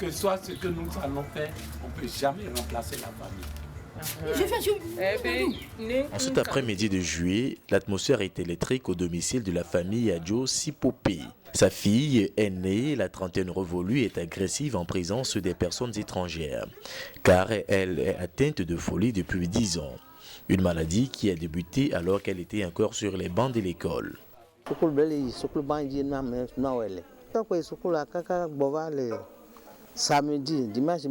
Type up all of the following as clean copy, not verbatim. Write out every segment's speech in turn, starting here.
que soit ce que nous allons faire, on ne peut jamais remplacer la famille. En cet après-midi de juillet, l'atmosphère est électrique au domicile de la famille Adjo Sipopé. Sa fille aînée, la trentaine révolue, est agressive en présence des personnes étrangères, car elle est atteinte de folie depuis 10 ans. Une maladie qui a débuté alors qu'elle était encore sur les bancs de l'école. Samedi, dimanche,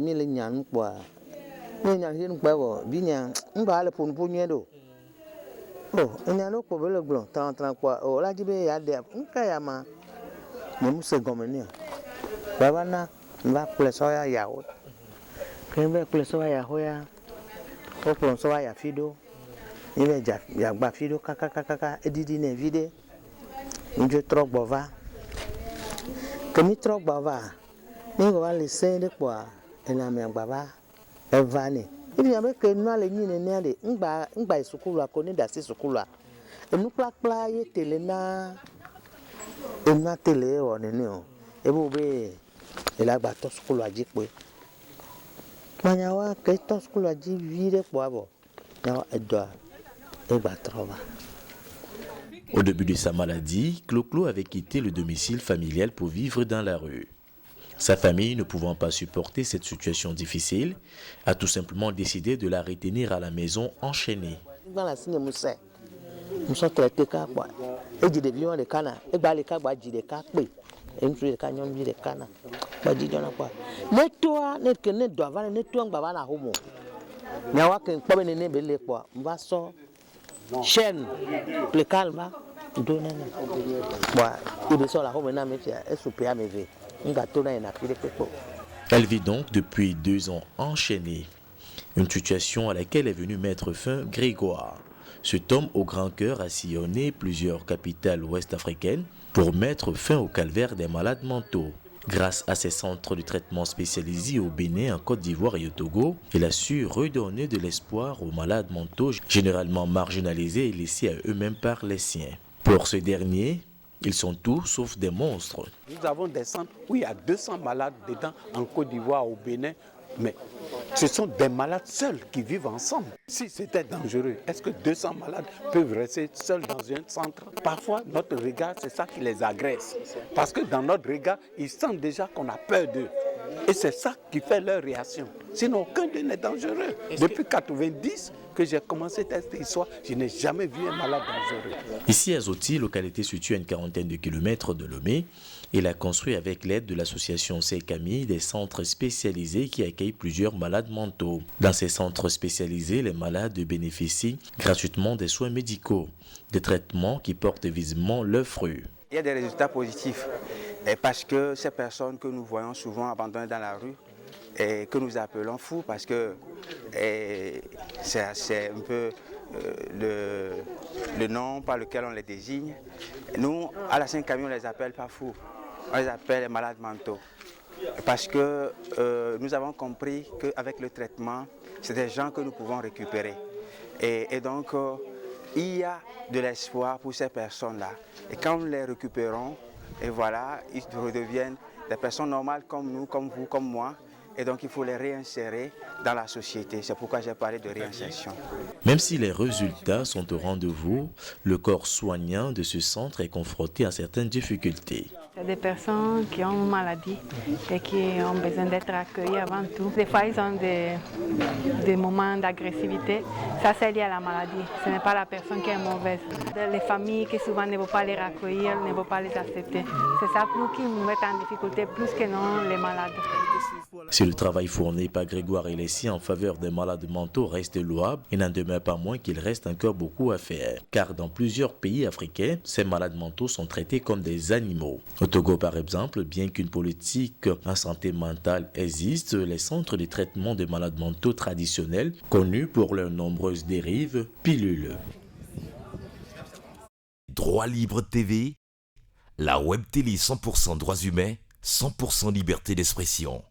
Au début de sa maladie, Clo-Clo avait quitté le domicile familial pour vivre dans la rue. Sa famille, ne pouvant pas supporter cette situation difficile, a tout simplement décidé de la retenir à la maison enchaînée. Elle vit donc depuis 2 ans enchaînée, une situation à laquelle est venu mettre fin Grégoire. Cet homme au grand cœur a sillonné plusieurs capitales ouest-africaines pour mettre fin au calvaire des malades mentaux. Grâce à ses centres de traitement spécialisés au Bénin, en Côte d'Ivoire et au Togo, il a su redonner de l'espoir aux malades mentaux généralement marginalisés et laissés à eux-mêmes par les siens. Pour ce dernier, ils sont tous sauf des monstres. Nous avons des centres où il y a 200 malades dedans en Côte d'Ivoire, au Bénin, mais ce sont des malades seuls qui vivent ensemble. Si c'était dangereux, est-ce que 200 malades peuvent rester seuls dans un centre? Parfois, notre regard, c'est ça qui les agresse. Parce que dans notre regard, ils sentent déjà qu'on a peur d'eux. Et c'est ça qui fait leur réaction. Sinon, aucun d'eux n'est dangereux. Depuis 1990 que j'ai commencé cette histoire, je n'ai jamais vu un malade dangereux. Ici à Zoti, localité située à une quarantaine de kilomètres de Lomé, il a construit avec l'aide de l'association Sekami des centres spécialisés qui accueillent plusieurs malades mentaux. Dans ces centres spécialisés, les malades bénéficient gratuitement des soins médicaux, des traitements qui portent visiblement leurs fruits. Il y a des résultats positifs parce que ces personnes que nous voyons souvent abandonnées dans la rue et que nous appelons fous parce que c'est un peu le nom par lequel on les désigne. Nous, à la Saint-Camille, on ne les appelle pas fous, on les appelle les malades mentaux. Parce que nous avons compris qu'avec le traitement, c'est des gens que nous pouvons récupérer. Et donc, il y a de l'espoir pour ces personnes-là. Et quand nous les récupérons, et voilà, ils redeviennent des personnes normales comme nous, comme vous, comme moi. Et donc il faut les réinsérer dans la société. C'est pourquoi j'ai parlé de réinsertion. Même si les résultats sont au rendez-vous, le corps soignant de ce centre est confronté à certaines difficultés. Il y a des personnes qui ont une maladie et qui ont besoin d'être accueillies avant tout. Des fois, ils ont des moments d'agressivité. Ça, c'est lié à la maladie. Ce n'est pas la personne qui est mauvaise. Les familles qui souvent ne veulent pas les accueillir, ne veulent pas les accepter. C'est ça plus qui nous met en difficulté, plus que non les malades. Si le travail fourni par Grégoire et les siens en faveur des malades mentaux reste louable, il n'en demeure pas moins qu'il reste encore beaucoup à faire. Car dans plusieurs pays africains, ces malades mentaux sont traités comme des animaux. Au Togo par exemple, bien qu'une politique en santé mentale existe, les centres de traitement des malades mentaux traditionnels, connus pour leurs nombreuses dérives, pilules. Droit Libre TV, la web télé 100% droits humains, 100% liberté d'expression.